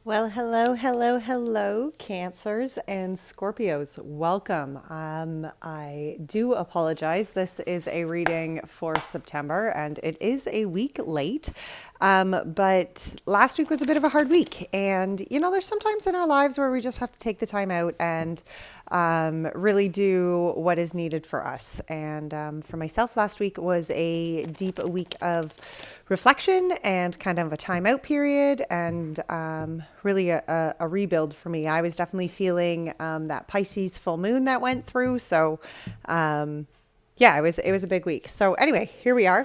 Well, hello, hello, hello, Cancers and Scorpios. Welcome. I do apologize. This is a reading for September and it is a week late. But last week was a bit of a hard week. And, there's sometimes in our lives where we just have to take the time out and really do what is needed for us. And for myself, last week was a deep week of reflection and kind of a timeout period and really a rebuild for me. I was definitely feeling that Pisces full moon that went through. So yeah, it was a big week. So anyway, here we are.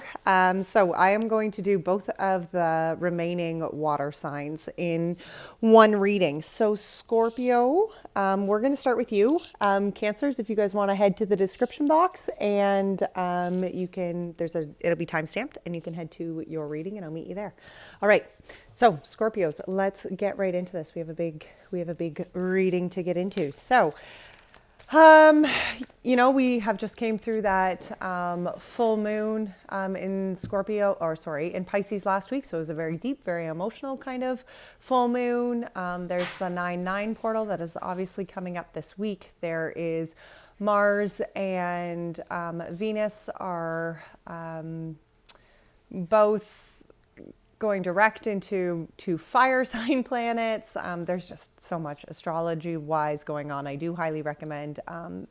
So I am going to do both of the remaining water signs in one reading. So Scorpio, we're going to start with you. Cancers, if you guys want to head to the description box and you can, it'll be timestamped and you can head to your reading and I'll meet you there. All right. So Scorpios, let's get right into this. We have a big reading to get into. So we have just came through that full moon in in Pisces last week. So it was a very deep, very emotional kind of full moon. There's the 9/9 portal that is obviously coming up this week. There is Mars and Venus are both going direct into fire sign planets. There's just so much astrology wise going on. I do highly recommend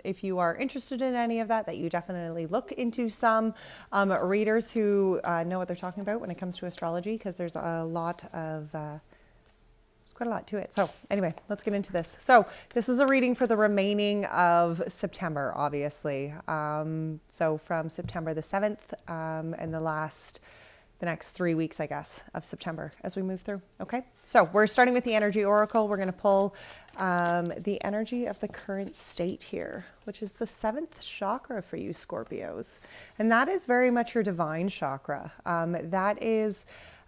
if you are interested in any of that you definitely look into some readers who know what they're talking about when it comes to astrology, because there's a lot of there's quite a lot to it. So anyway, let's get into this. So this is a reading for the remaining of September, obviously. So from September the 7th and the next 3 weeks, I guess, of September as we move through. Okay, so we're starting with the energy oracle. We're going to pull the energy of the current state here, which is the 7th chakra for you Scorpios. And that is very much your divine chakra. That is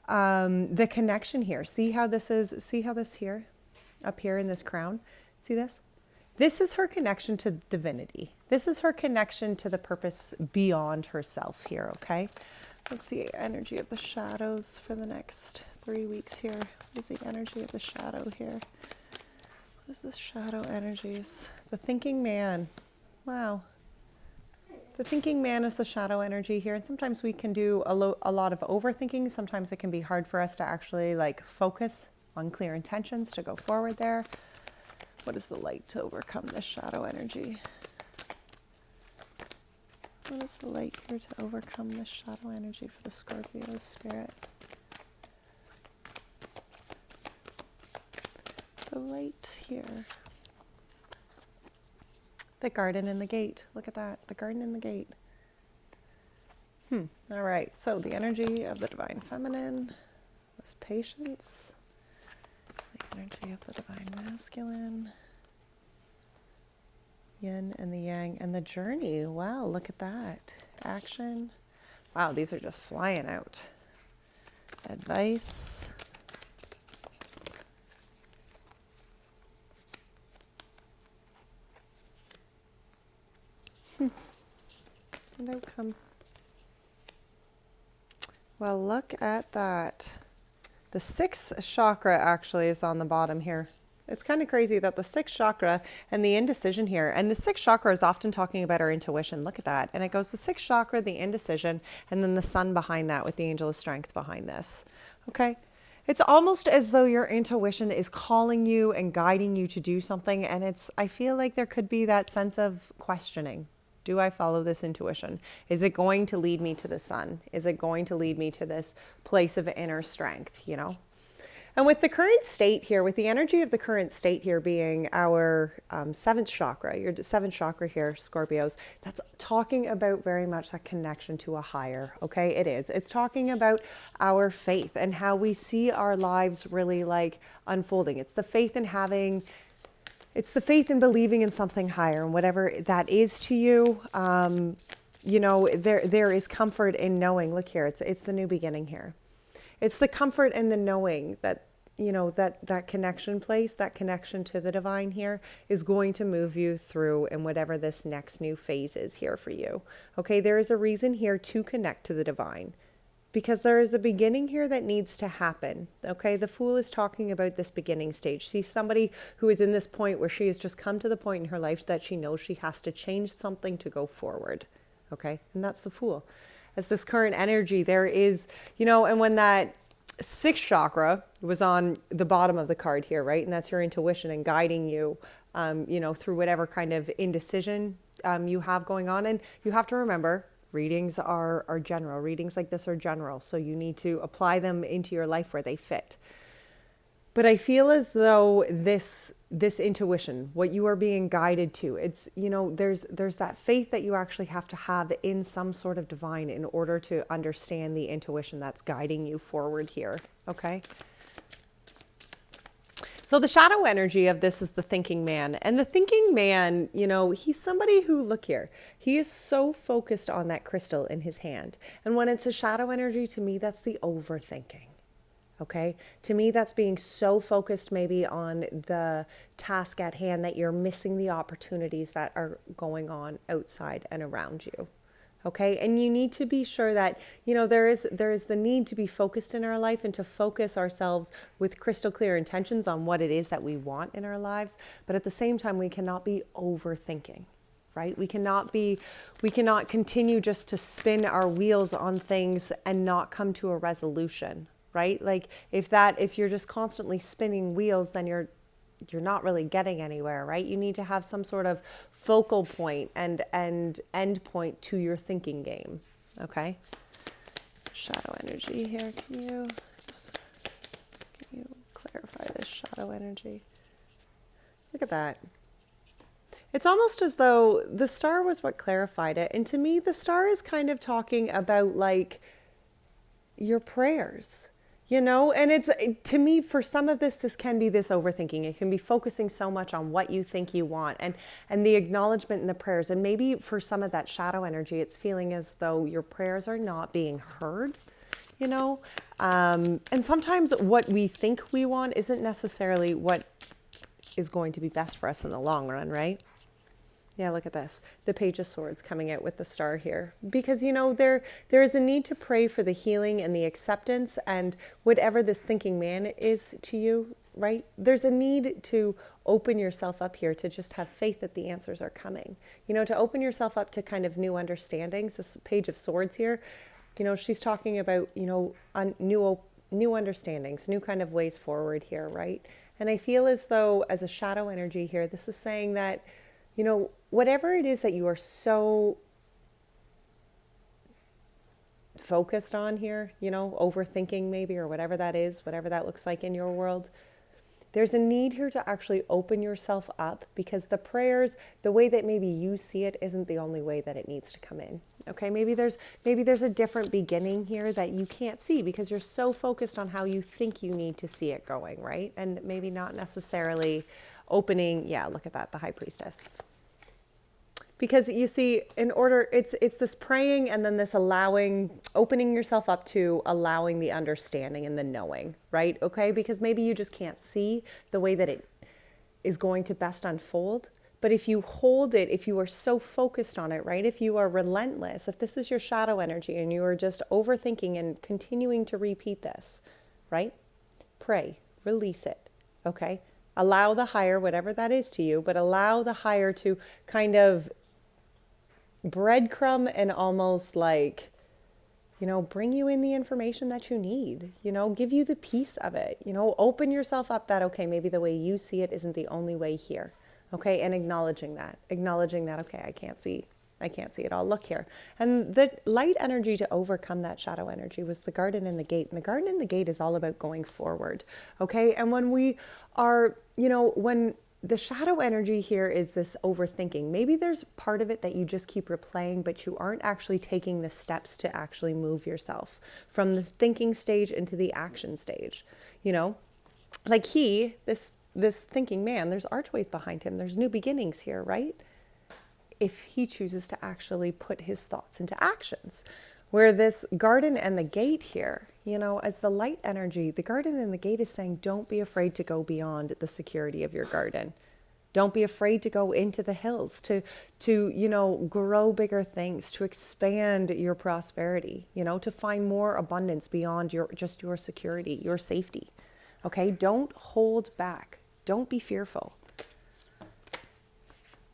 the connection here. See how this here, up here in this crown? See this? This is her connection to divinity. This is her connection to the purpose beyond herself here, okay? Let's see, energy of the shadows for the next 3 weeks here. What is the energy of the shadow here? What is this shadow energies? The thinking man. Wow. The thinking man is the shadow energy here. And sometimes we can do a lot of overthinking. Sometimes it can be hard for us to actually focus on clear intentions to go forward there. What is the light to overcome this shadow energy? What is the light here to overcome this shadow energy for the Scorpio spirit? The light here. The garden and the gate. Look at that. The garden and the gate. All right. So the energy of the divine feminine was patience. The energy of the divine masculine. Yin and the yang and the journey. Wow, look at that. Action. Wow, these are just flying out. Advice. And outcome. Well, look at that. The 6th chakra actually is on the bottom here. It's kind of crazy that the 6th chakra and the indecision here, and the 6th chakra is often talking about our intuition. Look at that. And it goes the 6th chakra, the indecision, and then the sun behind that with the angel of strength behind this. Okay. It's almost as though your intuition is calling you and guiding you to do something. And I feel like there could be that sense of questioning. Do I follow this intuition? Is it going to lead me to the sun? Is it going to lead me to this place of inner strength, And with the current state here, with the energy of the current state here being our 7th chakra, your 7th chakra here, Scorpios, that's talking about very much that connection to a higher, okay? It is. It's talking about our faith and how we see our lives really unfolding. It's the faith in believing in something higher, and whatever that is to you, there is comfort in knowing, look here, it's the new beginning here. It's the comfort in the knowing that, that connection place, that connection to the divine here is going to move you through in whatever this next new phase is here for you. Okay, there is a reason here to connect to the divine. because there is a beginning here that needs to happen. Okay, the Fool is talking about this beginning stage. See, somebody who is in this point where she has just come to the point in her life that she knows she has to change something to go forward. Okay, and that's the Fool. As this current energy, there is, and when that sixth chakra was on the bottom of the card here, right? And that's your intuition and guiding you, through whatever kind of indecision you have going on. And you have to remember, readings are general. Readings like this are general. So you need to apply them into your life where they fit. But I feel as though this intuition, what you are being guided to, it's, there's that faith that you actually have to have in some sort of divine in order to understand the intuition that's guiding you forward here. Okay. So the shadow energy of this is the thinking man. And the thinking man, he's somebody who, look here, he is so focused on that crystal in his hand. And when it's a shadow energy, to me, that's the overthinking. Okay. To me, that's being so focused maybe on the task at hand that you're missing the opportunities that are going on outside and around you. Okay. And you need to be sure that, there is the need to be focused in our life and to focus ourselves with crystal clear intentions on what it is that we want in our lives. But at the same time, we cannot be overthinking. Right? We cannot continue just to spin our wheels on things and not come to a resolution. Right? Like if you're just constantly spinning wheels, then you're not really getting anywhere, right? You need to have some sort of focal point and end point to your thinking game. Okay. Shadow energy here. Can you clarify this shadow energy? Look at that. It's almost as though the star was what clarified it. And to me, the star is kind of talking about like your prayers. And it's, to me, for some of this can be this overthinking. It can be focusing so much on what you think you want and the acknowledgement in the prayers. And maybe for some of that shadow energy, it's feeling as though your prayers are not being heard, and sometimes what we think we want isn't necessarily what is going to be best for us in the long run, right? Yeah, look at this. The Page of Swords coming out with the star here. Because, there is a need to pray for the healing and the acceptance and whatever this thinking man is to you, right? There's a need to open yourself up here to just have faith that the answers are coming. To open yourself up to kind of new understandings. This Page of Swords here, she's talking about, new understandings, new kind of ways forward here, right? And I feel as though as a shadow energy here, this is saying that, whatever it is that you are so focused on here, overthinking maybe, or whatever that is, whatever that looks like in your world, there's a need here to actually open yourself up, because the prayers, the way that maybe you see it, isn't the only way that it needs to come in. Okay, maybe there's a different beginning here that you can't see because you're so focused on how you think you need to see it going, right? And maybe not necessarily opening, yeah, look at that, the High Priestess. Because you see, it's this praying and then this opening yourself up to allowing the understanding and the knowing, right? Okay, because maybe you just can't see the way that it is going to best unfold. But if you hold it, if you are so focused on it, right? If you are relentless, if this is your shadow energy and you are just overthinking and continuing to repeat this, right? Pray, release it, okay? Allow the higher, whatever that is to you, but allow the higher to kind of breadcrumb and almost like, bring you in the information that you need, give you the piece of it, open yourself up that, okay, maybe the way you see it isn't the only way here. Okay. And acknowledging that, okay, I can't see it all. Look here. And the light energy to overcome that shadow energy was the garden and the gate. And the garden and the gate is all about going forward. Okay. And when we are, when the shadow energy here is this overthinking, maybe there's part of it that you just keep replaying, but you aren't actually taking the steps to actually move yourself from the thinking stage into the action stage, like this thinking man, there's archways behind him. There's new beginnings here, right? If he chooses to actually put his thoughts into actions. Where this garden and the gate here, as the light energy, the garden and the gate is saying, don't be afraid to go beyond the security of your garden. Don't be afraid to go into the hills, to grow bigger things, to expand your prosperity, to find more abundance beyond your security, your safety. Okay? Don't hold back. Don't be fearful.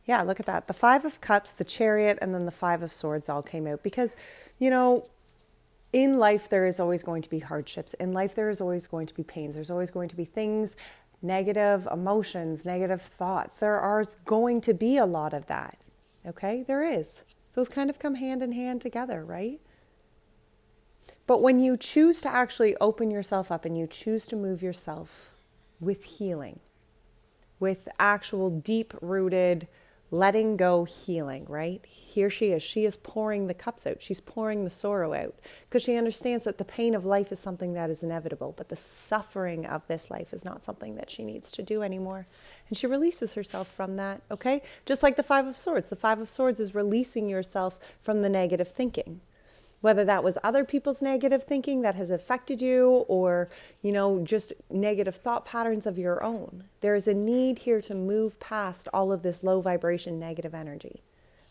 Yeah, look at that. The Five of Cups, the Chariot, and then the Five of Swords all came out because, in life, there is always going to be hardships. In life, there is always going to be pains. There's always going to be things, negative emotions, negative thoughts. There are going to be a lot of that. Okay? There is. Those kind of come hand in hand together, right? But when you choose to actually open yourself up and you choose to move yourself with healing, with actual deep-rooted letting go healing, right? Here she is. She is pouring the cups out. She's pouring the sorrow out because she understands that the pain of life is something that is inevitable, but the suffering of this life is not something that she needs to do anymore. And she releases herself from that, okay? Just like the Five of Swords. The Five of Swords is releasing yourself from the negative thinking. Whether that was other people's negative thinking that has affected you or, just negative thought patterns of your own. There is a need here to move past all of this low vibration negative energy,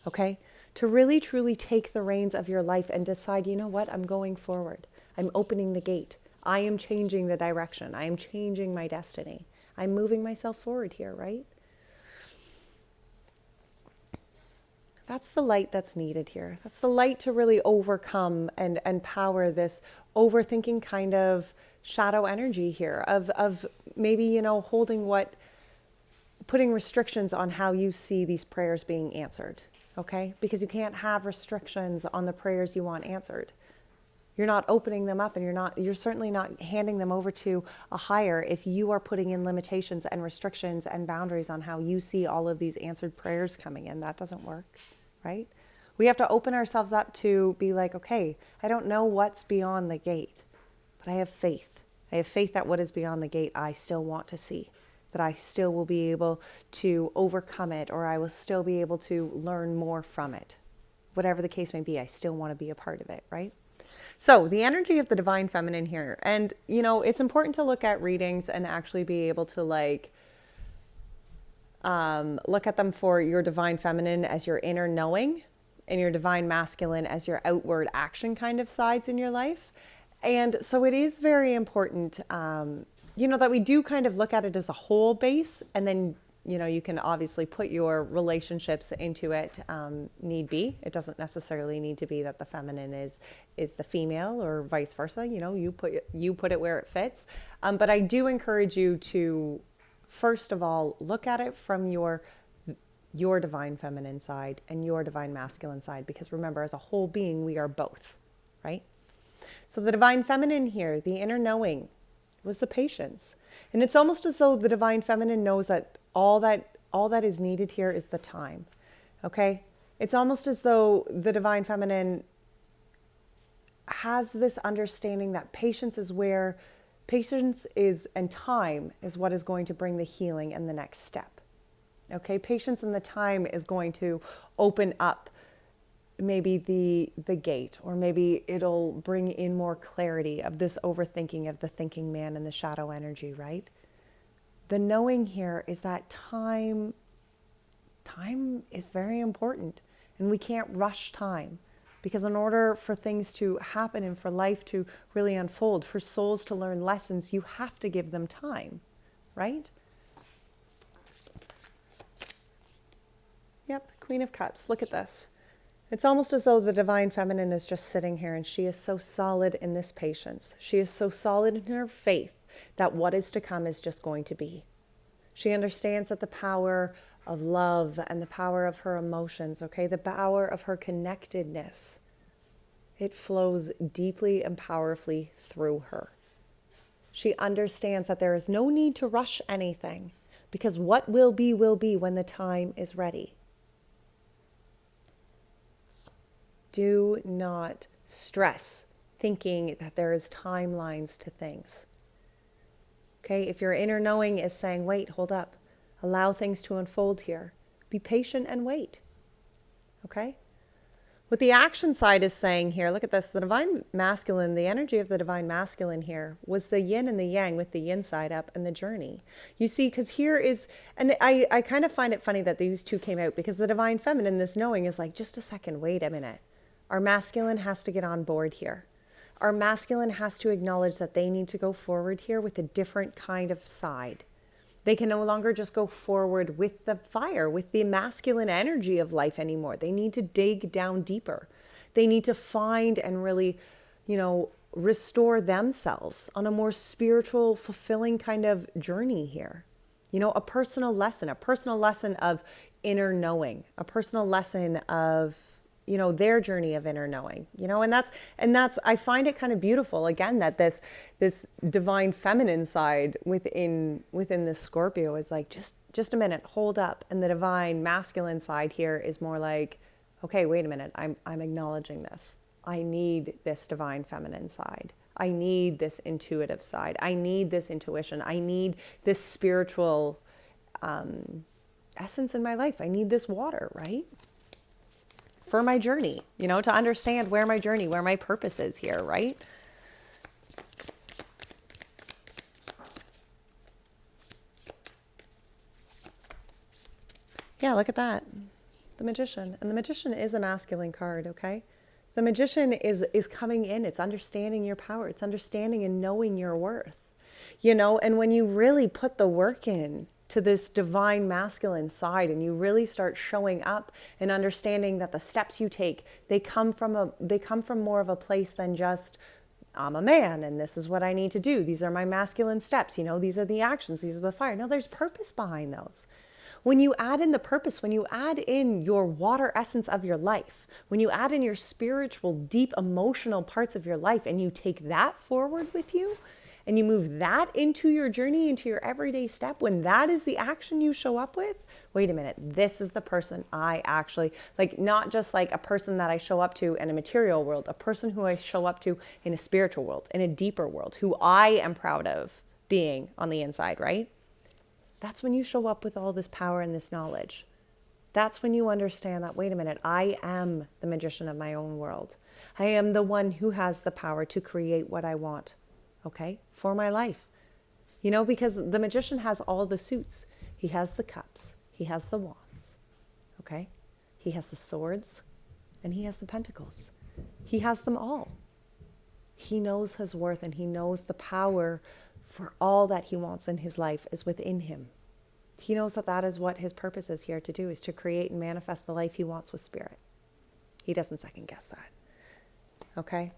okay? To really, truly take the reins of your life and decide, you know what, I'm going forward. I'm opening the gate. I am changing the direction. I am changing my destiny. I'm moving myself forward here, right? That's the light that's needed here. That's the light to really overcome and power this overthinking kind of shadow energy here of maybe, putting restrictions on how you see these prayers being answered, okay? Because you can't have restrictions on the prayers you want answered. You're not opening them up and you're certainly not handing them over to a higher if you are putting in limitations and restrictions and boundaries on how you see all of these answered prayers coming in. That doesn't work. Right? We have to open ourselves up to be like, okay, I don't know what's beyond the gate, but I have faith. I have faith that what is beyond the gate, I still want to see, that I still will be able to overcome it, or I will still be able to learn more from it. Whatever the case may be, I still want to be a part of it, right? So the energy of the divine feminine here, and it's important to look at readings and actually be able to look at them for your divine feminine as your inner knowing and your divine masculine as your outward action kind of sides in your life. And so it is very important, that we do kind of look at it as a whole base, and then, you can obviously put your relationships into it, need be. It doesn't necessarily need to be that the feminine is the female or vice versa. You put it where it fits. But I do encourage you to, first of all, look at it from your divine feminine side and your divine masculine side, because remember, as a whole being, we are both, right? So the divine feminine here, the inner knowing, was the patience. And it's almost as though the divine feminine knows that all that is needed here is the time, okay? It's almost as though the divine feminine has this understanding that patience and time is what is going to bring the healing and the next step. Okay, patience and the time is going to open up maybe the gate, or maybe it'll bring in more clarity of this overthinking of the thinking man and the shadow energy, right? The knowing here is that time is very important, and we can't rush time. Because in order for things to happen and for life to really unfold, for souls to learn lessons, you have to give them time, right? Yep, Queen of Cups. Look at this. It's almost as though the divine feminine is just sitting here, and she is so solid in this patience. She is so solid in her faith that what is to come is just going to be. She understands that the power of love and the power of her emotions, okay, the power of her connectedness, it flows deeply and powerfully through her. She understands that there is no need to rush anything, because what will be when the time is ready. Do not stress thinking that there is timelines to things. Okay, if your inner knowing is saying, wait, hold up, allow things to unfold here. Be patient and wait. Okay? What the action side is saying here, look at this, the divine masculine, the energy of the divine masculine here was the yin and the yang with the yin side up and the journey. You see, because here is, and I kind of find it funny that these two came out, because the divine feminine, this knowing, is like, just a second, wait a minute. Our masculine has to get on board here. Our masculine has to acknowledge that they need to go forward here with a different kind of side. They can no longer just go forward with the fire, with the masculine energy of life anymore. They need to dig down deeper. They need to find and really, restore themselves on a more spiritual, fulfilling kind of journey here. A personal lesson of inner knowing, a personal lesson of their journey of inner knowing, and that's, I find it kind of beautiful, again, that this divine feminine side within this Scorpio is like, just a minute, hold up. And the divine masculine side here is more like, okay, wait a minute, I'm acknowledging this. I need this divine feminine side. I need this intuitive side. I need this intuition. I need this spiritual essence in my life. I need this water, right? For my journey, to understand where my purpose is here, right? Yeah, look at that. The Magician. And the Magician is a masculine card, okay? The Magician is coming in. It's understanding your power. It's understanding and knowing your worth. And when you really put the work in to this divine masculine side, and you really start showing up and understanding that the steps you take, they come from more of a place than just, I'm a man and this is what I need to do. These are my masculine steps. These are the actions. These are the fire. No, there's purpose behind those. When you add in the purpose, when you add in your water essence of your life, when you add in your spiritual, deep emotional parts of your life, and you take that forward with you, and you move that into your journey, into your everyday step, when that is the action you show up with, wait a minute, this is the person I actually, like, not just like a person that I show up to in a material world, a person who I show up to in a spiritual world, in a deeper world, who I am proud of being on the inside, right? That's when you show up with all this power and this knowledge. That's when you understand that, wait a minute, I am the magician of my own world. I am the one who has the power to create what I want. Okay, for my life. Because the magician has all the suits. He has the cups. He has the wands. Okay? He has the swords. And he has the pentacles. He has them all. He knows his worth, and he knows the power for all that he wants in his life is within him. He knows that is what his purpose is here to do, is to create and manifest the life he wants with spirit. He doesn't second guess that. Okay?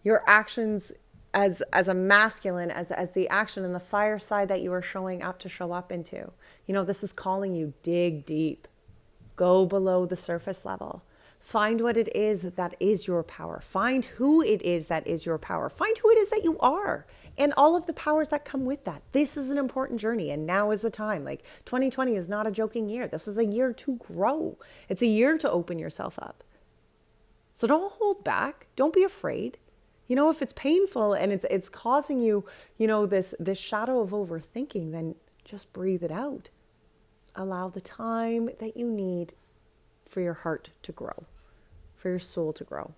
Your actions as a masculine, as the action and the fire side that you are showing up to show up into. This is calling you, dig deep. Go below the surface level. Find what it is that is your power. Find who it is that is your power. Find who it is that you are, and all of the powers that come with that. This is an important journey, and now is the time. Like, 2020 is not a joking year. This is a year to grow. It's a year to open yourself up. So don't hold back. Don't be afraid. If it's painful and it's causing you, this shadow of overthinking, then just breathe it out. Allow the time that you need for your heart to grow, for your soul to grow.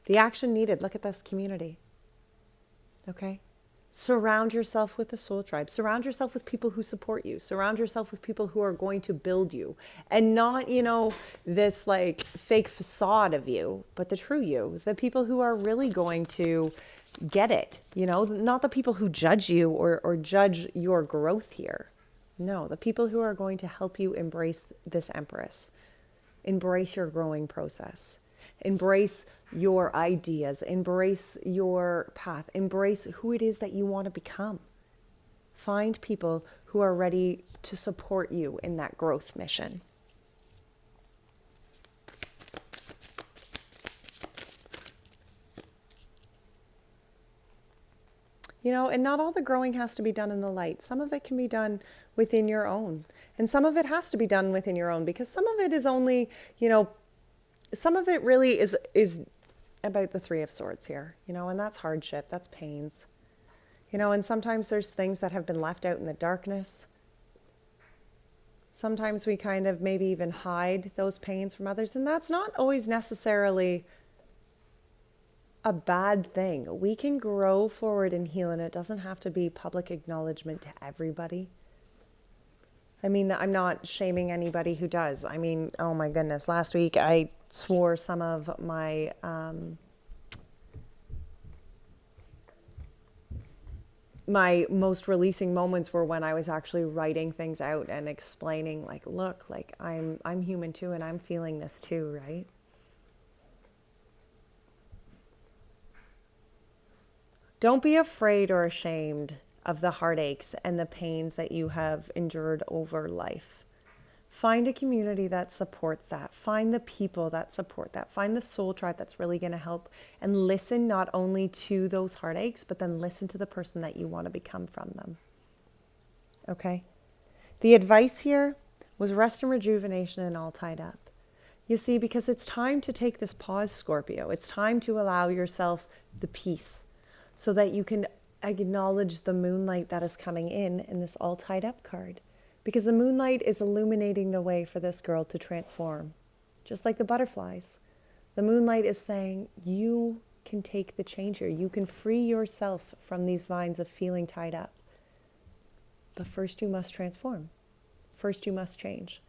The action needed, look at this community. Okay? Surround yourself with a soul tribe. Surround yourself with people who support you. Surround yourself with people who are going to build you. And not, this like fake facade of you, but the true you. The people who are really going to get it. Not the people who judge you or judge your growth here. No, the people who are going to help you embrace this Empress. Embrace your growing process. Embrace your ideas, embrace your path, embrace who it is that you want to become. Find people who are ready to support you in that growth mission. And not all the growing has to be done in the light. Some of it can be done within your own. And some of it has to be done within your own, because some of it is only, some of it really is about the Three of Swords here, and that's hardship, that's pains, and sometimes there's things that have been left out in the darkness. Sometimes we kind of maybe even hide those pains from others, and that's not always necessarily a bad thing. We can grow forward and heal, and it doesn't have to be public acknowledgement to everybody. I mean, I'm not shaming anybody who does. I mean, oh my goodness, last week I swore some of my my most releasing moments were when I was actually writing things out and explaining, like, look, like I'm human too, and I'm feeling this too, right? Don't be afraid or ashamed of the heartaches and the pains that you have endured over life. Find a community that supports that. Find the people that support that. Find the soul tribe that's really going to help, and listen not only to those heartaches, but then listen to the person that you want to become from them. Okay? The advice here was rest and rejuvenation and all tied up. You see, because it's time to take this pause, Scorpio. It's time to allow yourself the peace so that you can acknowledge the moonlight that is coming in this all tied up card. Because the moonlight is illuminating the way for this girl to transform. Just like the butterflies. The moonlight is saying, you can take the change here. You can free yourself from these vines of feeling tied up. But first you must transform. First you must change.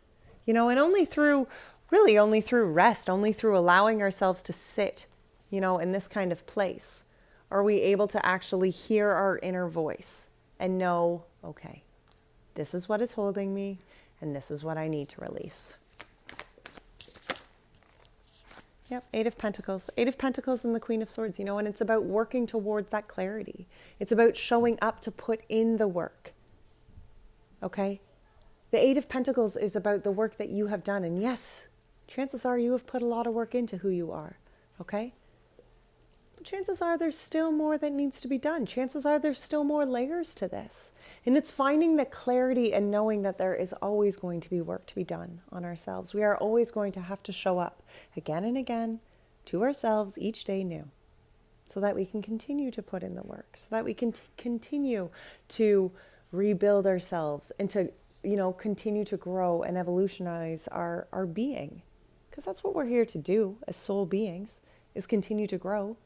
And only through rest, only through allowing ourselves to sit, in this kind of place, are we able to actually hear our inner voice and know, okay, this is what is holding me, and this is what I need to release. Yep, Eight of Pentacles. Eight of Pentacles and the Queen of Swords, and it's about working towards that clarity. It's about showing up to put in the work. Okay? The Eight of Pentacles is about the work that you have done. And yes, chances are you have put a lot of work into who you are. Okay? But chances are there's still more that needs to be done. Chances are there's still more layers to this. And it's finding the clarity and knowing that there is always going to be work to be done on ourselves. We are always going to have to show up again and again to ourselves each day new, so that we can continue to put in the work, so that we can continue to rebuild ourselves and to, continue to grow and evolutionize our being. Because that's what we're here to do as soul beings, is continue to grow.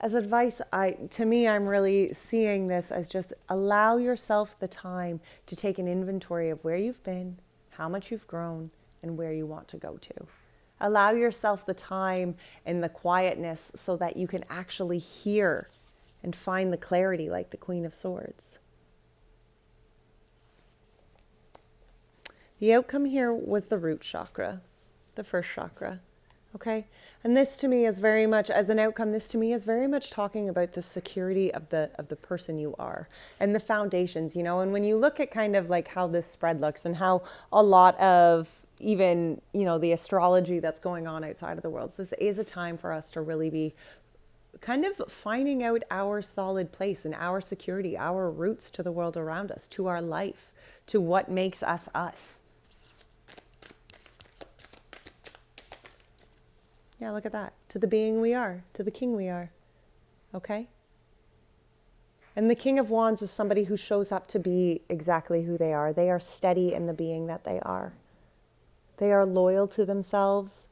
As advice, I'm really seeing this as just allow yourself the time to take an inventory of where you've been, how much you've grown, and where you want to go to. Allow yourself the time and the quietness so that you can actually hear and find the clarity like the Queen of Swords. The outcome here was the root chakra, the first chakra. Okay. And this to me is very much, as an outcome, this to me is very much talking about the security of the person you are and the foundations, and when you look at kind of like how this spread looks and how a lot of even, the astrology that's going on outside of the world, this is a time for us to really be kind of finding out our solid place and our security, our roots to the world around us, to our life, to what makes us us. Yeah, look at that. To the being we are, to the king we are. Okay? And the King of Wands is somebody who shows up to be exactly who they are. They are steady in the being that they are. They are loyal to themselves,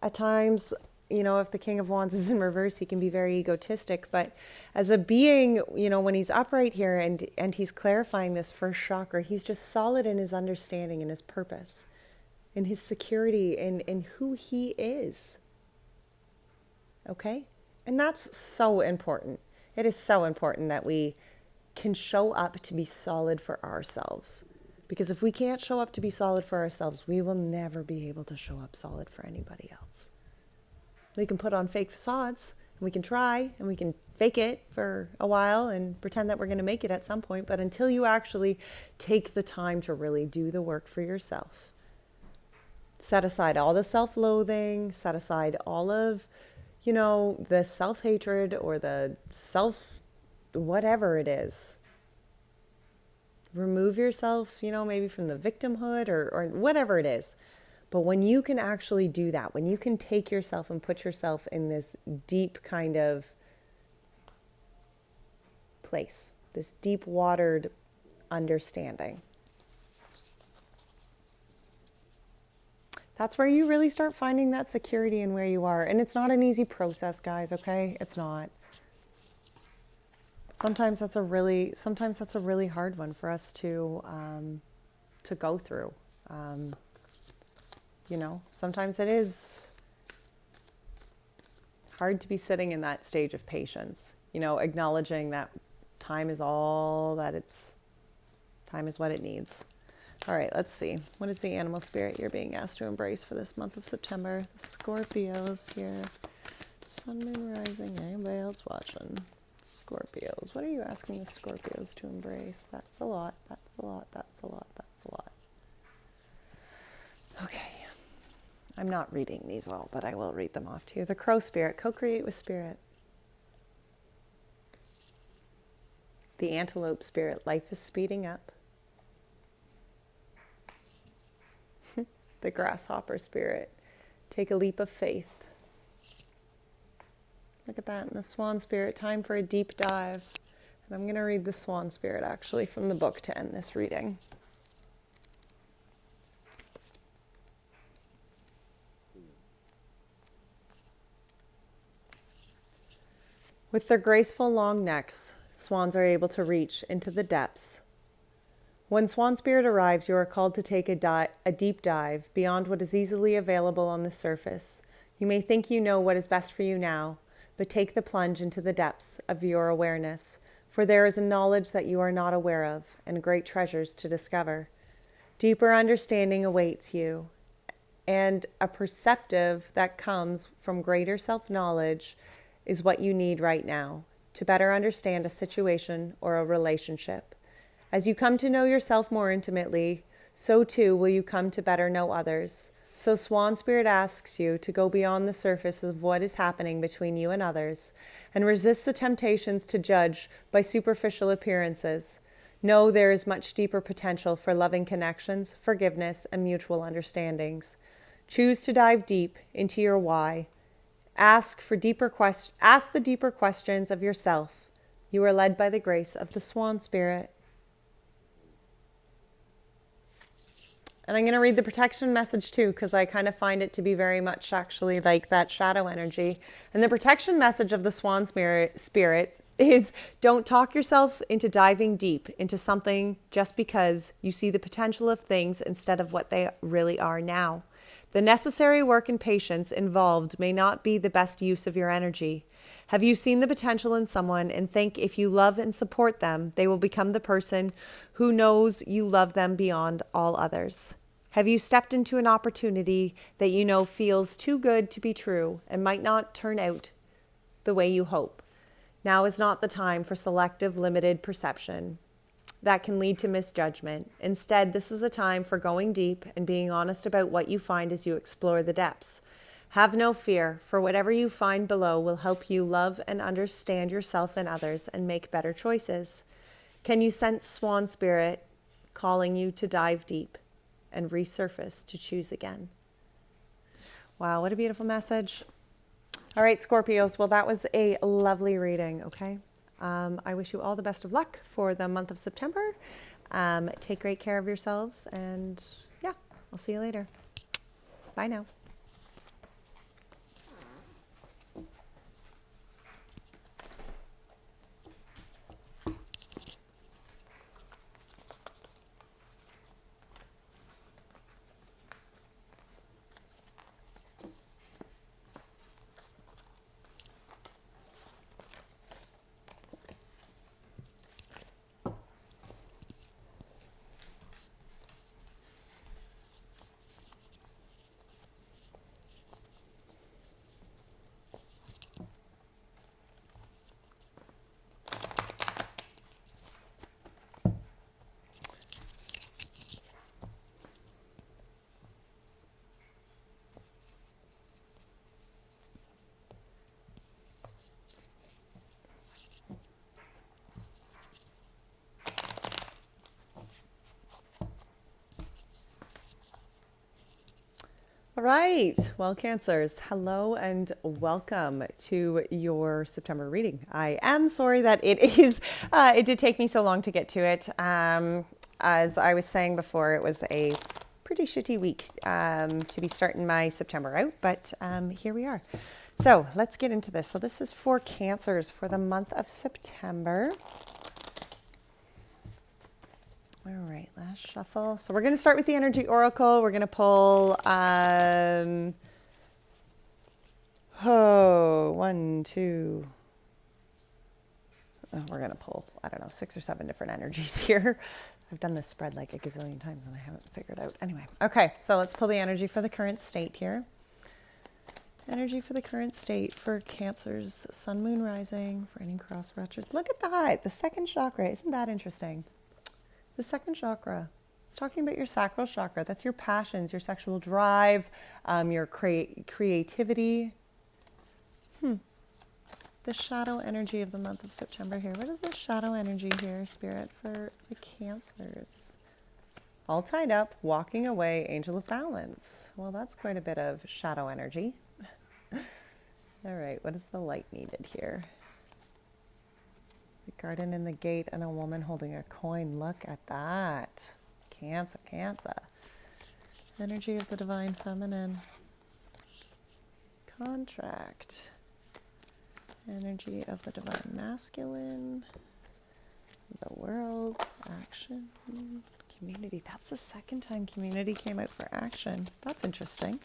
At times, if the King of Wands is in reverse, he can be very egotistic. But as a being, when he's upright here and he's clarifying this first chakra, he's just solid in his understanding and his purpose, in his security, in who he is. Okay? And that's so important. It is so important that we can show up to be solid for ourselves. Because if we can't show up to be solid for ourselves, we will never be able to show up solid for anybody else. We can put on fake facades, and we can try, and we can fake it for a while and pretend that we're going to make it at some point. But until you actually take the time to really do the work for yourself, set aside all the self-loathing, set aside all of, the self-hatred or the whatever it is. Remove yourself, maybe from the victimhood or whatever it is. But when you can actually do that, when you can take yourself and put yourself in this deep kind of place, this deep watered understanding, That's where you really start finding that security in where you are. And it's not an easy process, guys, okay? It's not. Sometimes that's a really hard one for us to go through. You know, sometimes it is hard to be sitting in that stage of patience, you know, acknowledging that time is what it needs. All right, let's see. What is the animal spirit you're being asked to embrace for this month of September? The Scorpios here. Sun, moon, rising. Anybody else watching? Scorpios. What are you asking the Scorpios to embrace? That's a lot. That's a lot. That's a lot. That's a lot. Okay. I'm not reading these all, but I will read them off to you. The Crow spirit. Co-create with spirit. The Antelope spirit. Life is speeding up. The Grasshopper spirit. Take a leap of faith. Look at that. And the Swan spirit. Time for a deep dive. And I'm going to read the Swan spirit actually from the book to end this reading. With their graceful long necks, swans are able to reach into the depths. When Swan Spirit arrives, you are called to take a deep dive beyond what is easily available on the surface. You may think you know what is best for you now, but take the plunge into the depths of your awareness, for there is a knowledge that you are not aware of, and great treasures to discover. Deeper understanding awaits you, and a perceptive that comes from greater self-knowledge is what you need right now to better understand a situation or a relationship. As you come to know yourself more intimately, so too will you come to better know others. So Swan Spirit asks you to go beyond the surface of what is happening between you and others and resist the temptations to judge by superficial appearances. Know there is much deeper potential for loving connections, forgiveness, and mutual understandings. Choose to dive deep into your why. Ask the deeper questions of yourself. You are led by the grace of the Swan Spirit. And I'm going to read the protection message too, because I kind of find it to be very much actually like that shadow energy. And the protection message of the Swan Spirit is don't talk yourself into diving deep into something just because you see the potential of things instead of what they really are now. The necessary work and patience involved may not be the best use of your energy. Have you seen the potential in someone and think if you love and support them, they will become the person who knows you love them beyond all others? Have you stepped into an opportunity that you know feels too good to be true and might not turn out the way you hope? Now is not the time for selective, limited perception that can lead to misjudgment. Instead, this is a time for going deep and being honest about what you find as you explore the depths. Have no fear, for whatever you find below will help you love and understand yourself and others and make better choices. Can you sense Swan Spirit calling you to dive deep and resurface to choose again? Wow, what a beautiful message. All right, Scorpios. Well, that was a lovely reading, okay? I wish you all the best of luck for the month of September. Take great care of yourselves, and yeah, I'll see you later. Bye now. All right. Well, Cancers, hello and welcome to your September reading. I am sorry that it did take me so long to get to it. As I was saying before, it was a pretty shitty week to be starting my September out, but here we are. So let's get into this. So this is for Cancers for the month of September. All right, last shuffle. So we're going to start with the Energy Oracle. We're going to pull, one, two, we're going to pull, I don't know, 6 or 7 different energies here. I've done this spread like a gazillion times and I haven't figured out. Anyway, okay, so let's pull the energy for the current state here. Energy for the current state for Cancers, Sun, Moon, Rising, for any cross watchers. Look at that, the second chakra. Isn't that interesting? The second chakra. It's talking about your sacral chakra. That's your passions, your sexual drive, your creativity. The shadow energy of the month of September here. What is the shadow energy here, Spirit, for the Cancers? All tied up, walking away, Angel of Balance. Well, that's quite a bit of shadow energy. All right, what is the light needed here? The garden in the gate and a woman holding a coin. Look at that. Cancer, Cancer. Energy of the divine feminine. Contract. Energy of the divine masculine. The world. Action. Community. That's the second time community came out for action. That's interesting.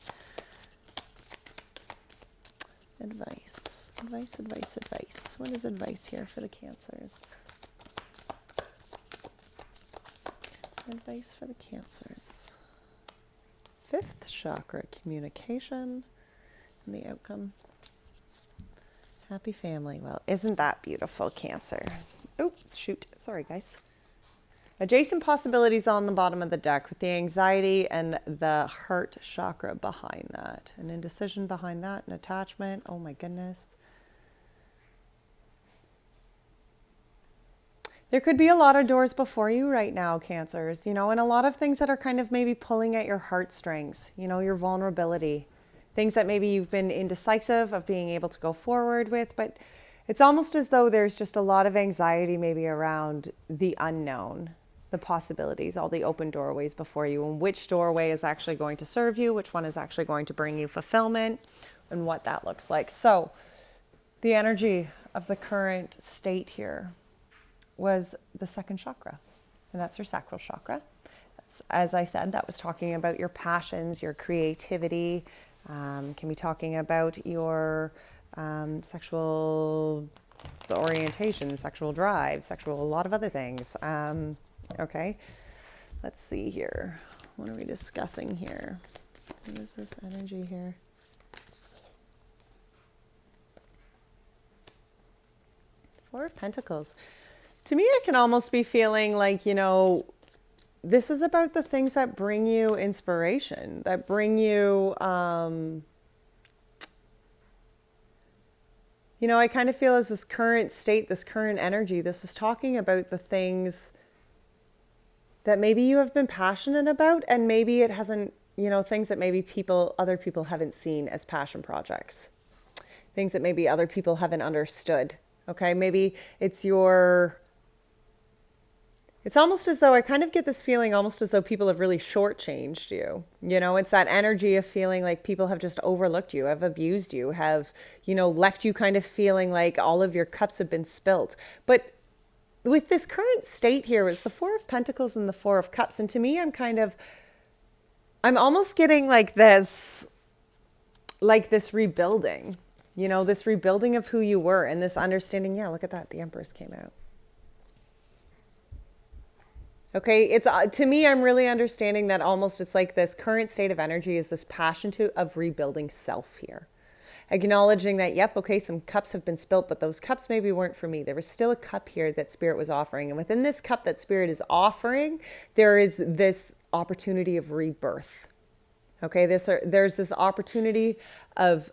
Advice. Advice, advice, advice. What is advice here for the Cancers? Advice for the Cancers. 5th chakra, communication, and the outcome. Happy family. Well, isn't that beautiful, Cancer? Oh, shoot. Sorry, guys. Adjacent possibilities on the bottom of the deck with the anxiety and the heart chakra behind that. An indecision behind that, an attachment. Oh my goodness. There could be a lot of doors before you right now, Cancers, you know, and a lot of things that are kind of maybe pulling at your heartstrings, you know, your vulnerability. Things that maybe you've been indecisive of being able to go forward with, but it's almost as though there's just a lot of anxiety maybe around the unknown, the possibilities, all the open doorways before you, and which doorway is actually going to serve you, which one is actually going to bring you fulfillment, and what that looks like. So the energy of the current state here was the second chakra, and that's your sacral chakra. That's, as I said, that was talking about your passions, your creativity, can be talking about your sexual orientation, sexual drive, a lot of other things. Okay, let's see here. What are we discussing here? What is this energy here? Four of Pentacles. To me, I can almost be feeling like, you know, this is about the things that bring you inspiration, that bring you, you know, I kind of feel as this current state, this current energy, this is talking about the things that maybe you have been passionate about, and maybe it hasn't, you know, things that maybe other people haven't seen as passion projects, things that maybe other people haven't understood. Okay, maybe it's it's almost as though I kind of get this feeling almost as though people have really shortchanged you. You know, it's that energy of feeling like people have just overlooked you, have abused you, have, you know, left you kind of feeling like all of your cups have been spilt. But with this current state here, it's the Four of Pentacles and the Four of Cups. And to me, I'm almost getting like this rebuilding, you know, this rebuilding of who you were and this understanding. Yeah, look at that. The Empress came out. Okay, it's to me, I'm really understanding that almost it's like this current state of energy is this passion of rebuilding self here. Acknowledging that, yep, okay, some cups have been spilt, but those cups maybe weren't for me. There was still a cup here that Spirit was offering. And within this cup that Spirit is offering, there is this opportunity of rebirth. Okay, there's this opportunity of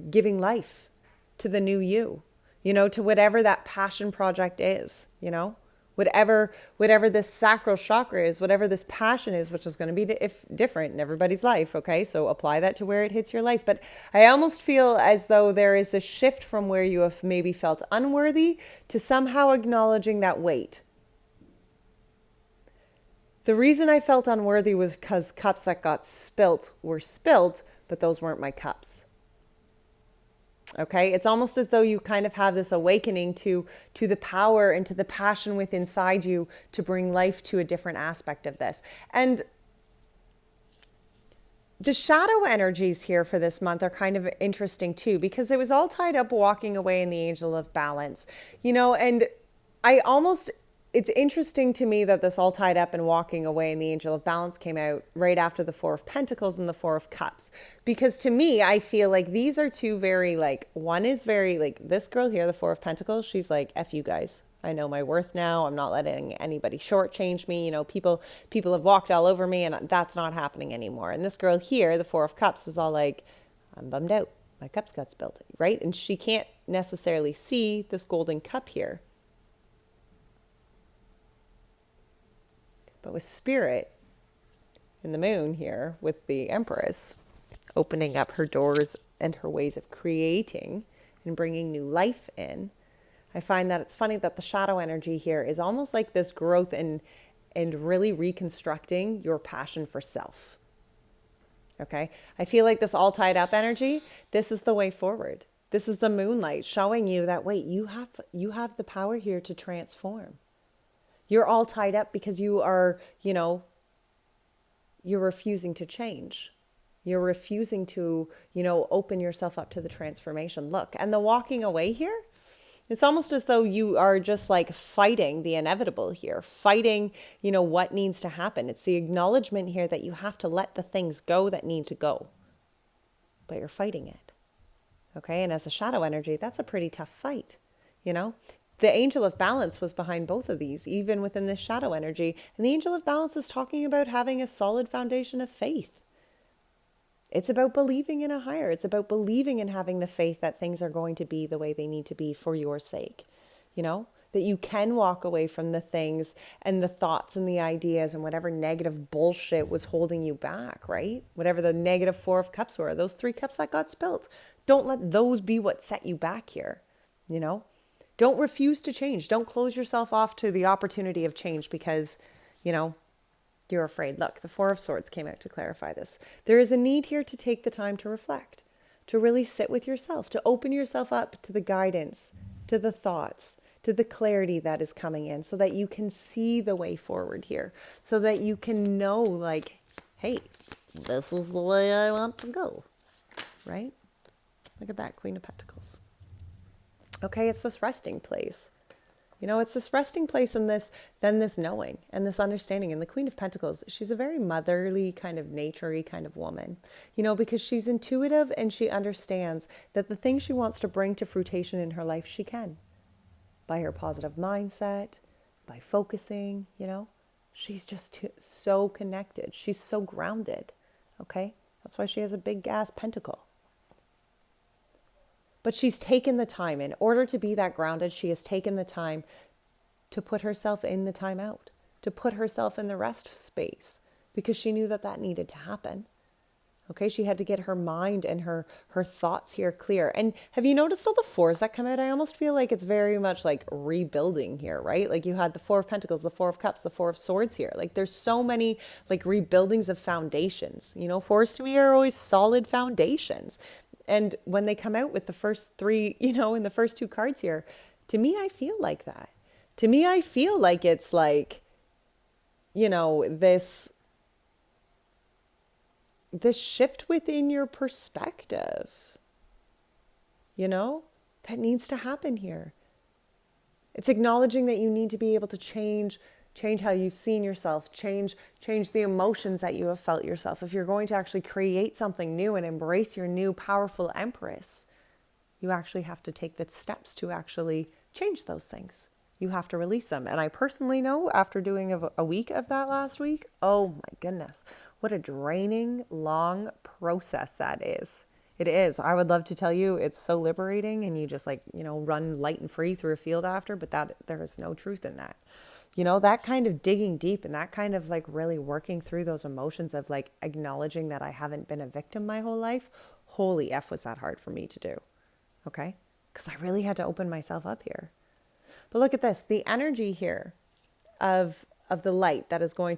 giving life to the new you know, to whatever that passion project is, you know. Whatever this sacral chakra is, whatever this passion is, which is going to be different in everybody's life, okay? So apply that to where it hits your life. But I almost feel as though there is a shift from where you have maybe felt unworthy to somehow acknowledging that, wait, The reason I felt unworthy was because cups that got spilt were spilt, but those weren't my cups. Okay, it's almost as though you kind of have this awakening to the power and to the passion within inside you to bring life to a different aspect of this. And the shadow energies here for this month are kind of interesting too, because it was all tied up walking away in the angel of balance, and I almost, it's interesting to me that this all tied up and walking away and the angel of balance came out right after the Four of Pentacles and the Four of Cups. Because to me, I feel like these are two very one is very this girl here, the Four of Pentacles, she's like, F you guys. I know my worth now. I'm not letting anybody shortchange me. People have walked all over me and that's not happening anymore. And this girl here, the Four of Cups, is all like, I'm bummed out. My cups got spilled, right? And she can't necessarily see this golden cup here. But with Spirit in the moon here, with the Empress opening up her doors and her ways of creating and bringing new life in, I find that it's funny that the shadow energy here is almost like this growth and really reconstructing your passion for self. Okay? I feel like this all tied up energy, this is the way forward. This is the moonlight showing you that, wait, you have the power here to transform. You're all tied up because you are, you're refusing to change. You're refusing to, open yourself up to the transformation. Look, and the walking away here, it's almost as though you are just fighting the inevitable here, fighting, what needs to happen. It's the acknowledgement here that you have to let the things go that need to go, but you're fighting it. Okay. And as a shadow energy, that's a pretty tough fight, The angel of balance was behind both of these, even within this shadow energy. And the angel of balance is talking about having a solid foundation of faith. It's about believing in a higher. It's about believing and having the faith that things are going to be the way they need to be for your sake. That you can walk away from the things and the thoughts and the ideas and whatever negative bullshit was holding you back, right? Whatever the negative Four of Cups were, those 3 cups that got spilt. Don't let those be what set you back here, Don't refuse to change. Don't close yourself off to the opportunity of change because, you're afraid. Look, the Four of Swords came out to clarify this. There is a need here to take the time to reflect, to really sit with yourself, to open yourself up to the guidance, to the thoughts, to the clarity that is coming in so that you can see the way forward here, so that you can know hey, this is the way I want to go, right? Look at that, Queen of Pentacles. Okay, it's this resting place. It's this resting place in this, then this knowing and this understanding. And the Queen of Pentacles, she's a very motherly kind of nature-y kind of woman, because she's intuitive and she understands that the things she wants to bring to fruition in her life, she can. By her positive mindset, by focusing, she's just so connected. She's so grounded, okay? That's why she has a big gas pentacle. But she's taken the time. In order to be that grounded, she has taken the time to put herself in the time out, to put herself in the rest space, because she knew that needed to happen. Okay, she had to get her mind and her thoughts here clear. And have you noticed all the fours that come out? I almost feel like it's very much like rebuilding here, right? You had the Four of Pentacles, the Four of Cups, the Four of Swords here. There's so many rebuildings of foundations. Fours to me are always solid foundations. And when they come out with the first 3, in the first 2 cards here, to me, I feel like that. To me, I feel like it's this shift within your perspective, that needs to happen here. It's acknowledging that you need to be able to change how you've seen yourself, change the emotions that you have felt yourself. If you're going to actually create something new and embrace your new powerful Empress, you actually have to take the steps to actually change those things. You have to release them. And I personally know, after doing a week of that last week, oh my goodness, what a draining, long process that is. It is. I would love to tell you it's so liberating and you just run light and free through a field after, but there is no truth in that. That kind of digging deep and that kind of really working through those emotions of acknowledging that I haven't been a victim my whole life. Holy F, was that hard for me to do. Okay? Because I really had to open myself up here. But look at this, the energy here of the light that is going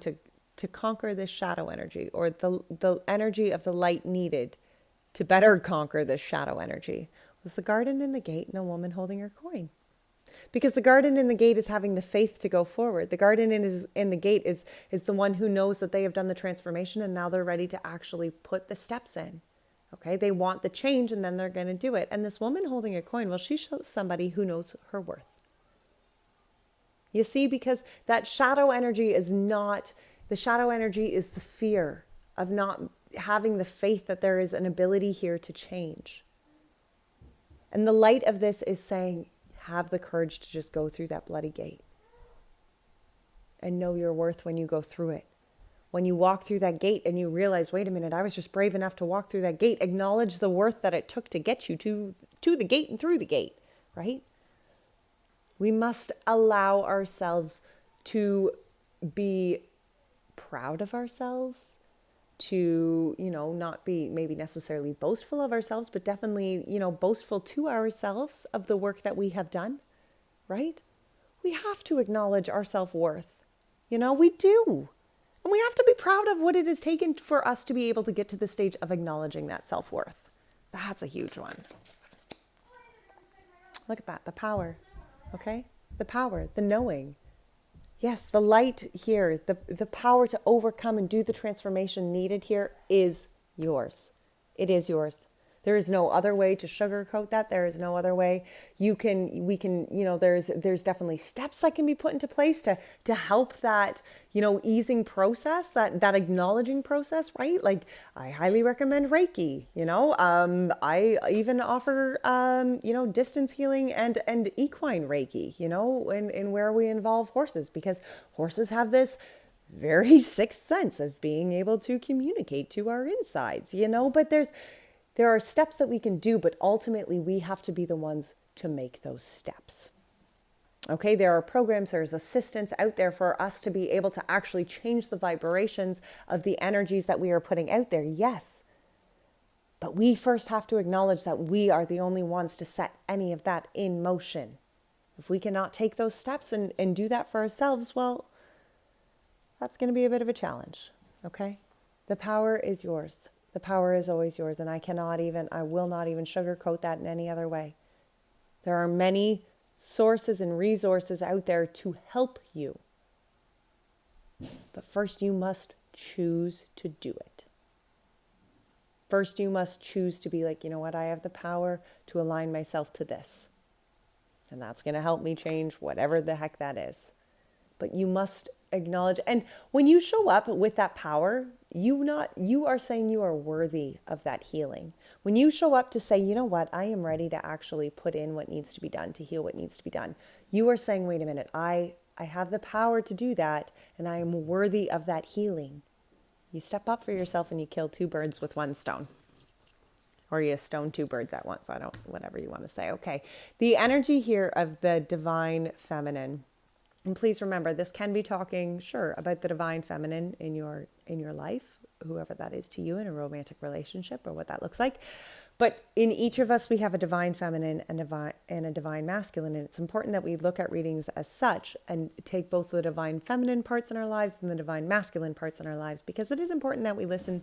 to conquer this shadow energy, or the energy of the light needed to better conquer this shadow energy, was the garden in the gate and a woman holding her coin. Because the garden in the gate is having the faith to go forward. The garden in the gate is the one who knows that they have done the transformation and now they're ready to actually put the steps in. Okay, they want the change and then they're going to do it. And this woman holding a coin, well, she's somebody who knows her worth. You see, because that shadow energy is not, the shadow energy is the fear of not having the faith that there is an ability here to change. And the light of this is saying, have the courage to just go through that bloody gate and know your worth when you go through it. When you walk through that gate and you realize, wait a minute, I was just brave enough to walk through that gate. Acknowledge the worth that it took to get you to the gate and through the gate, right? We must allow ourselves to be proud of ourselves, to, not be maybe necessarily boastful of ourselves, but definitely, boastful to ourselves of the work that we have done, right? We have to acknowledge our self-worth. We do. And we have to be proud of what it has taken for us to be able to get to the stage of acknowledging that self-worth. That's a huge one. Look at that, the power, okay? The power, the knowing. Yes, the light here, the power to overcome and do the transformation needed here is yours. It is yours. There is no other way to sugarcoat that. There is no other way. We can, there's definitely steps that can be put into place to help that, easing process, that acknowledging process, right? Like I highly recommend Reiki, I even offer, distance healing and equine Reiki, in where we involve horses, because horses have this very sixth sense of being able to communicate to our insides, but there are steps that we can do, but ultimately we have to be the ones to make those steps. Okay, there are programs, there's assistance out there for us to be able to actually change the vibrations of the energies that we are putting out there. Yes. But we first have to acknowledge that we are the only ones to set any of that in motion. If we cannot take those steps and do that for ourselves, well, that's going to be a bit of a challenge. Okay? The power is yours. The power is always yours, and I will not even sugarcoat that in any other way. There are many sources and resources out there to help you. But first you must choose to do it. First you must choose to be like, you know what, I have the power to align myself to this. And that's going to help me change whatever the heck that is. But you must acknowledge, and when you show up with that power, you are saying you are worthy of that healing. When you show up to say, you know what, I am ready to actually put in what needs to be done, to heal what needs to be done. You are saying, wait a minute, I have the power to do that, and I am worthy of that healing. You step up for yourself and you kill two birds with one stone. Or you stone two birds at once. Whatever you want to say. Okay. The energy here of the divine feminine. And please remember, this can be talking, sure, about the divine feminine in your life, whoever that is to you in a romantic relationship or what that looks like. But in each of us, we have a divine feminine and a divine masculine. And it's important that we look at readings as such and take both the divine feminine parts in our lives and the divine masculine parts in our lives, because it is important that we listen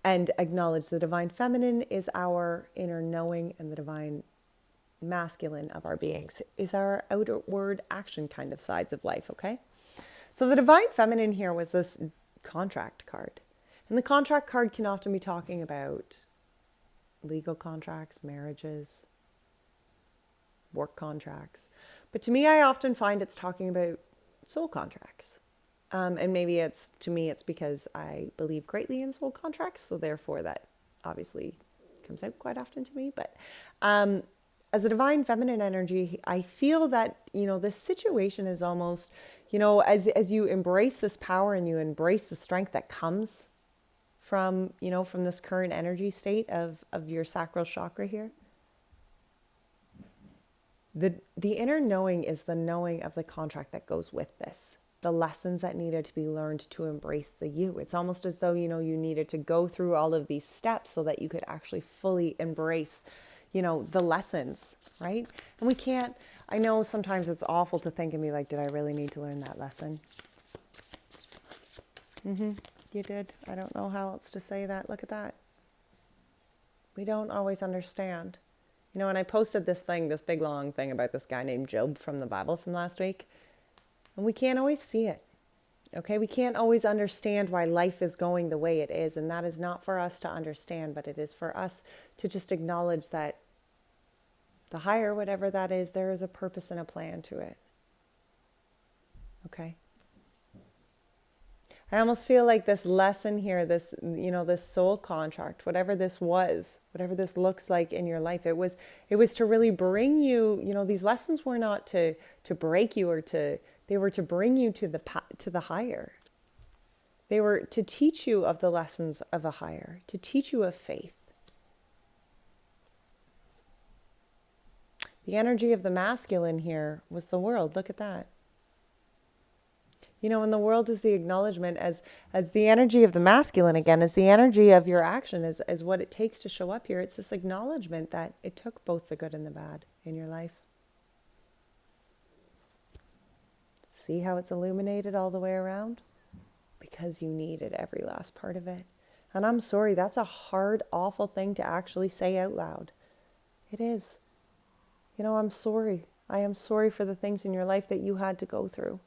and acknowledge the divine feminine is our inner knowing, and the divine masculine of our beings is our outward action kind of sides of life, okay? So the divine feminine here was this contract card. And the contract card can often be talking about legal contracts, marriages, work contracts. But to me, I often find it's talking about soul contracts. And maybe it's because I believe greatly in soul contracts. So therefore that obviously comes out quite often to me. But as a divine feminine energy, I feel that, this situation is almost, as you embrace this power and you embrace the strength that comes from this current energy state of your sacral chakra here. The inner knowing is the knowing of the contract that goes with this. The lessons that needed to be learned to embrace the you. It's almost as though, you needed to go through all of these steps so that you could actually fully embrace, the lessons, right? And I know sometimes it's awful to think and be like, did I really need to learn that lesson? You did. I don't know how else to say that. Look at that. We don't always understand. And I posted this big long thing about this guy named Job from the Bible from last week. And we can't always see it. Okay, we can't always understand why life is going the way it is. And that is not for us to understand, but it is for us to just acknowledge that the higher, whatever that is, there is a purpose and a plan to it. Okay. I almost feel like this lesson here, this soul contract, whatever this was, whatever this looks like in your life, it was to really bring you, these lessons were not to break you they were to bring you to the higher. They were to teach you of the lessons of a higher, to teach you of faith. The energy of the masculine here was the world. Look at that. And the world is the acknowledgement as the energy of the masculine, again, as the energy of your action, as what it takes to show up here. It's this acknowledgement that it took both the good and the bad in your life. See how it's illuminated all the way around? Because you needed every last part of it. And I'm sorry, that's a hard, awful thing to actually say out loud. It is. I'm sorry. I am sorry for the things in your life that you had to go through.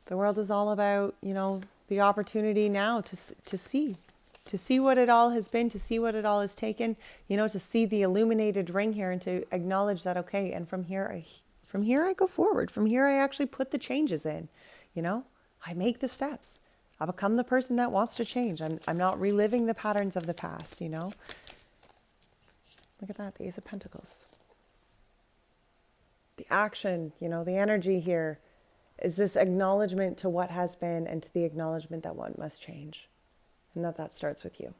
The world is all about, the opportunity now to see what it all has been, to see what it all has taken, to see the illuminated ring here and to acknowledge that, okay, and from here I go forward. From here I actually put the changes in, I make the steps. I become the person that wants to change. I'm not reliving the patterns of the past, Look at that, the Ace of Pentacles. The action, the energy here is this acknowledgement to what has been and to the acknowledgement that what must change. And that starts with you.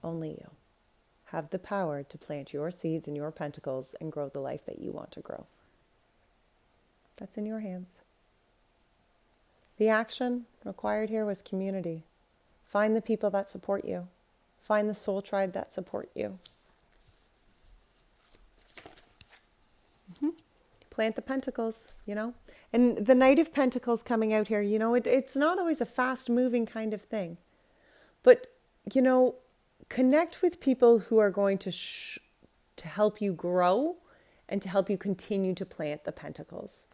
Only you have the power to plant your seeds in your pentacles and grow the life that you want to grow. That's in your hands. The action required here was community. Find the people that support you. Find the soul tribe that support you. Plant the pentacles, And the Knight of Pentacles coming out here, it's not always a fast-moving kind of thing. But, connect with people who are going to help you grow and to help you continue to plant the pentacles.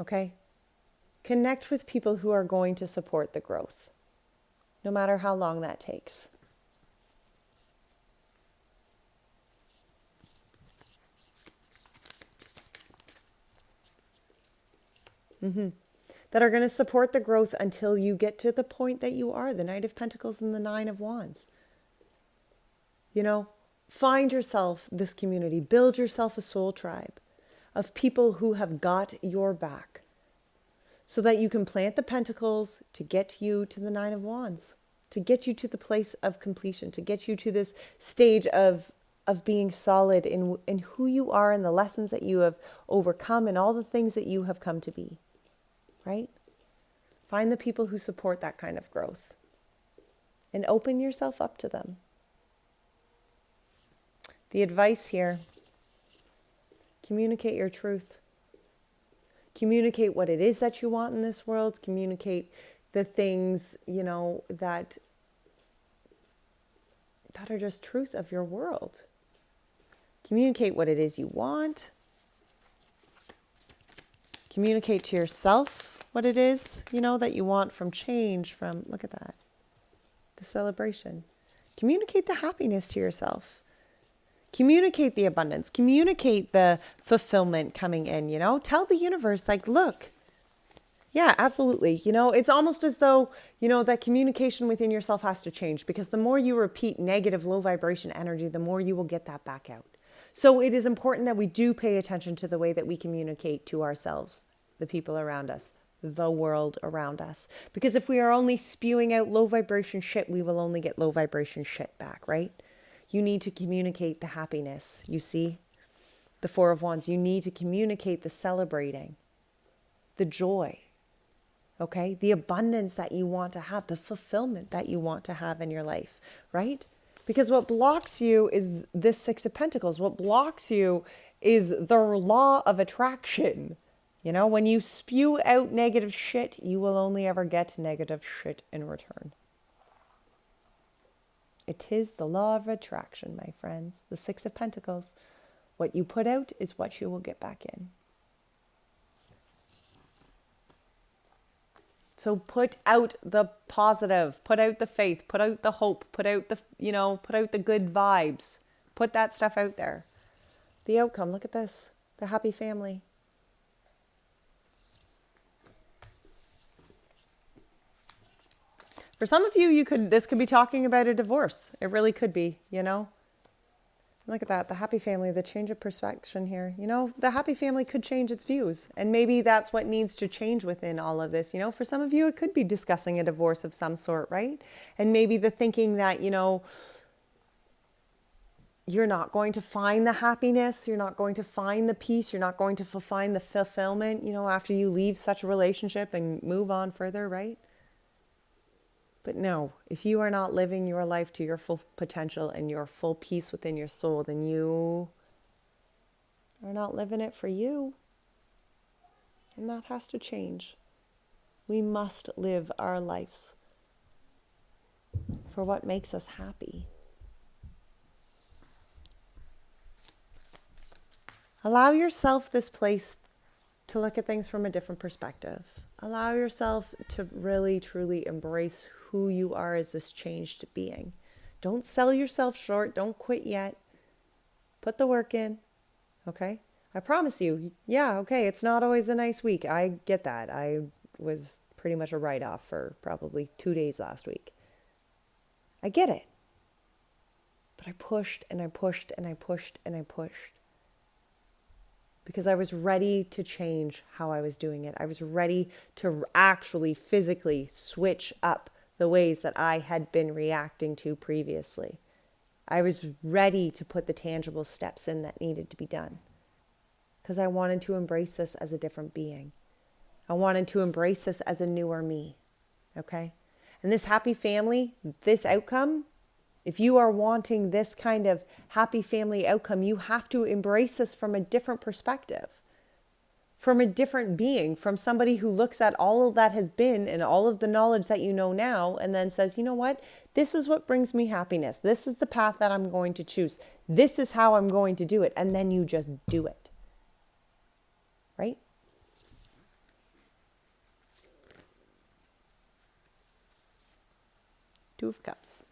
Okay? Connect with people who are going to support the growth, no matter how long that takes. That are going to support the growth until you get to the point that you are, the Knight of Pentacles and the Nine of Wands. Find yourself this community, build yourself a soul tribe of people who have got your back so that you can plant the pentacles to get you to the Nine of Wands, to get you to the place of completion, to get you to this stage of being solid in who you are and the lessons that you have overcome and all the things that you have come to be. Right? Find the people who support that kind of growth and open yourself up to them. The advice here, communicate your truth. Communicate what it is that you want in this world. Communicate the things, that are just truth of your world. Communicate what it is you want. Communicate to yourself what it is, that you want from change, look at that, the celebration. Communicate the happiness to yourself. Communicate the abundance. Communicate the fulfillment coming in, Tell the universe, look. Yeah, absolutely. It's almost as though, that communication within yourself has to change because the more you repeat negative, low vibration energy, the more you will get that back out. So it is important that we do pay attention to the way that we communicate to ourselves, the people around us, the world around us. Because if we are only spewing out low vibration shit, we will only get low vibration shit back, right? You need to communicate the happiness, you see? The Four of Wands, you need to communicate the celebrating, the joy, okay? The abundance that you want to have, the fulfillment that you want to have in your life, right? Because what blocks you is this Six of Pentacles. What blocks you is the law of attraction. You know, when you spew out negative shit, you will only ever get negative shit in return. It is the law of attraction, my friends. The Six of Pentacles. What you put out is what you will get back in. So put out the positive, put out the faith, put out the hope, put out the, put out the good vibes. Put that stuff out there. The outcome, look at this. The happy family. For some of you, this could be talking about a divorce. It really could be, Look at that, the happy family, the change of perspective here. The happy family could change its views. And maybe that's what needs to change within all of this. For some of you, it could be discussing a divorce of some sort, right? And maybe the thinking that, you're not going to find the happiness, you're not going to find the peace, you're not going to find the fulfillment, after you leave such a relationship and move on further, right? But no, if you are not living your life to your full potential and your full peace within your soul, then you are not living it for you. And that has to change. We must live our lives for what makes us happy. Allow yourself this place to look at things from a different perspective. Allow yourself to really, truly embrace who you are as this changed being. Don't sell yourself short. Don't quit yet. Put the work in. Okay? I promise you. Yeah, okay. It's not always a nice week. I get that. I was pretty much a write-off for probably 2 days last week. I get it. But I pushed and I pushed and I pushed and I pushed. Because I was ready to change how I was doing it. I was ready to actually physically switch up the ways that I had been reacting to previously. I was ready to put the tangible steps in that needed to be done. Because I wanted to embrace this as a different being. I wanted to embrace this as a newer me. Okay? And this happy family, this outcome, if you are wanting this kind of happy family outcome, you have to embrace this from a different perspective, from a different being, from somebody who looks at all of that has been and all of the knowledge that you know now and then says, you know what? This is what brings me happiness. This is the path that I'm going to choose. This is how I'm going to do it. And then you just do it. Right? Two of Cups.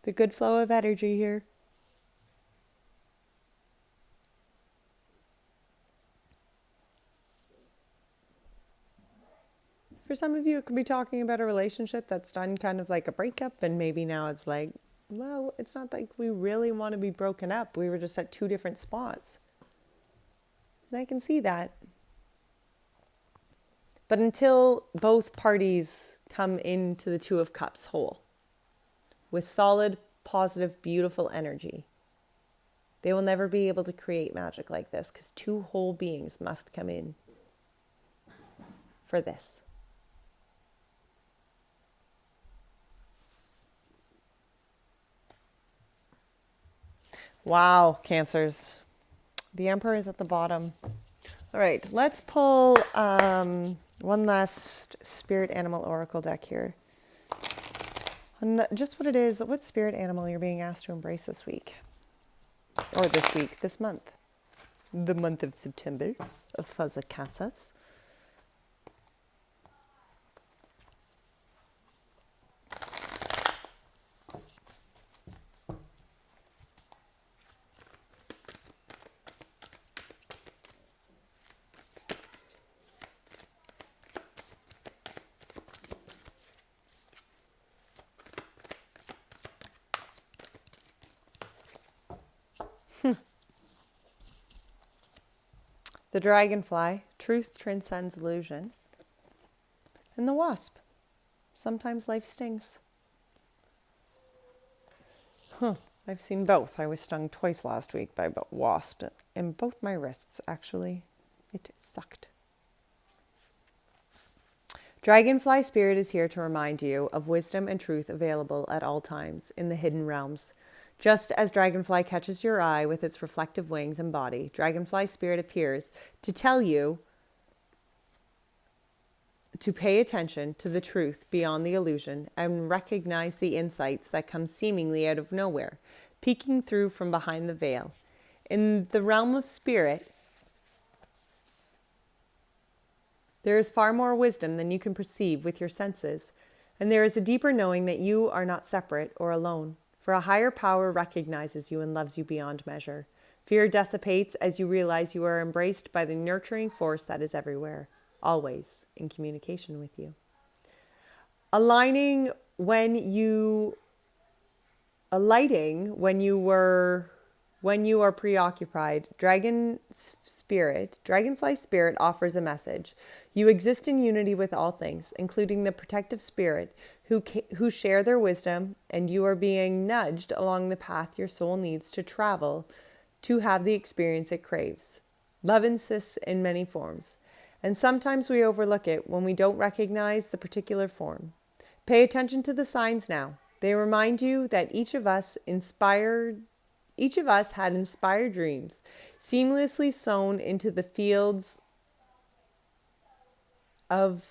The good flow of energy here. For some of you, it could be talking about a relationship that's done kind of like a breakup, and maybe now it's like, well, it's not like we really want to be broken up. We were just at two different spots. And I can see that. But until both parties come into the Two of Cups whole, with solid, positive, beautiful energy, they will never be able to create magic like this, because two whole beings must come in for this. Wow, Cancers. The Emperor is at the bottom. All right, let's pull one last Spirit Animal Oracle deck here. And just what it is, what spirit animal you're being asked to embrace this week. Or this week, this month. The month of September, for the Cancers. The Dragonfly, truth transcends illusion. And the Wasp, sometimes life stings. I've seen both. I was stung twice last week by a wasp in both my wrists, actually. It sucked. Dragonfly Spirit is here to remind you of wisdom and truth available at all times in the hidden realms. Just as Dragonfly catches your eye with its reflective wings and body, Dragonfly Spirit appears to tell you to pay attention to the truth beyond the illusion and recognize the insights that come seemingly out of nowhere, peeking through from behind the veil. In the realm of spirit, there is far more wisdom than you can perceive with your senses, and there is a deeper knowing that you are not separate or alone, for a higher power recognizes you and loves you beyond measure. Fear dissipates as you realize you are embraced by the nurturing force that is everywhere, always in communication with you. Alighting when you are preoccupied, Dragonfly Spirit offers a message. You exist in unity with all things, including the protective spirit who share their wisdom, and you are being nudged along the path your soul needs to travel to have the experience it craves. Love insists in many forms, and sometimes we overlook it when we don't recognize the particular form. Pay attention to the signs now. They remind you that each of us had inspired dreams, seamlessly thrown into the fields of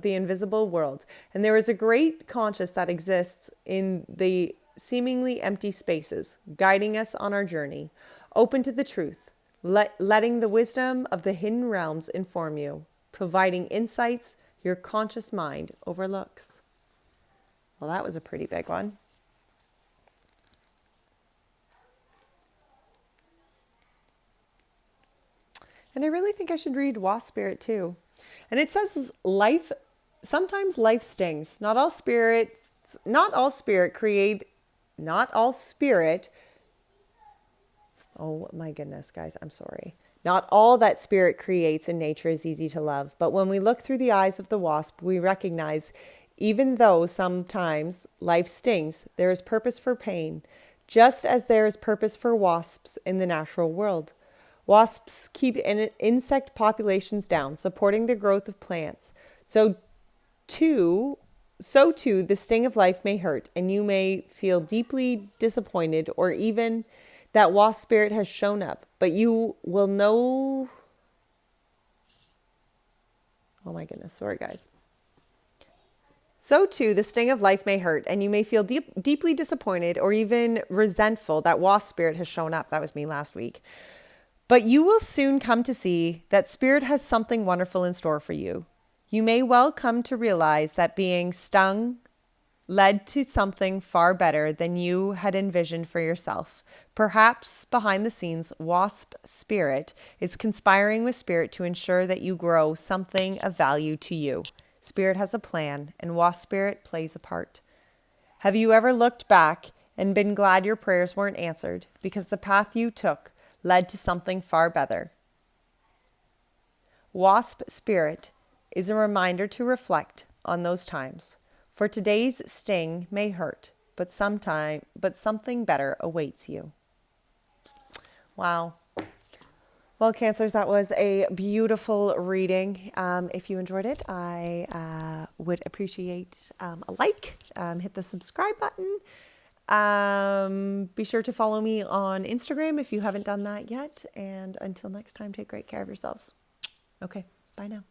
the invisible world. And there is a great conscious that exists in the seemingly empty spaces, guiding us on our journey, open to the truth, letting the wisdom of the hidden realms inform you, providing insights your conscious mind overlooks. Well, that was a pretty big one. And I really think I should read Wasp Spirit too. And it says sometimes life stings. Not all spirit. Oh my goodness, guys, I'm sorry. Not all that spirit creates in nature is easy to love. But when we look through the eyes of the wasp, we recognize, even though sometimes life stings, there is purpose for pain, just as there is purpose for wasps in the natural world. Wasps keep insect populations down, supporting the growth of plants. So too, the sting of life may hurt, and you may feel deeply disappointed, or even that wasp spirit has shown up. But you will know... Oh my goodness, sorry guys. So too, the sting of life may hurt, and you may feel deeply disappointed or even resentful that wasp spirit has shown up. That was me last week. But you will soon come to see that spirit has something wonderful in store for you. You may well come to realize that being stung led to something far better than you had envisioned for yourself. Perhaps behind the scenes, wasp spirit is conspiring with spirit to ensure that you grow something of value to you. Spirit has a plan, and wasp spirit plays a part. Have you ever looked back and been glad your prayers weren't answered because the path you took led to something far better? Wasp spirit is a reminder to reflect on those times. For today's sting may hurt, but something better awaits you. Wow. Well, Cancers, that was a beautiful reading. If you enjoyed it, I would appreciate a like. Hit the subscribe button. Be sure to follow me on Instagram if you haven't done that yet. And until next time, take great care of yourselves. Okay, bye now.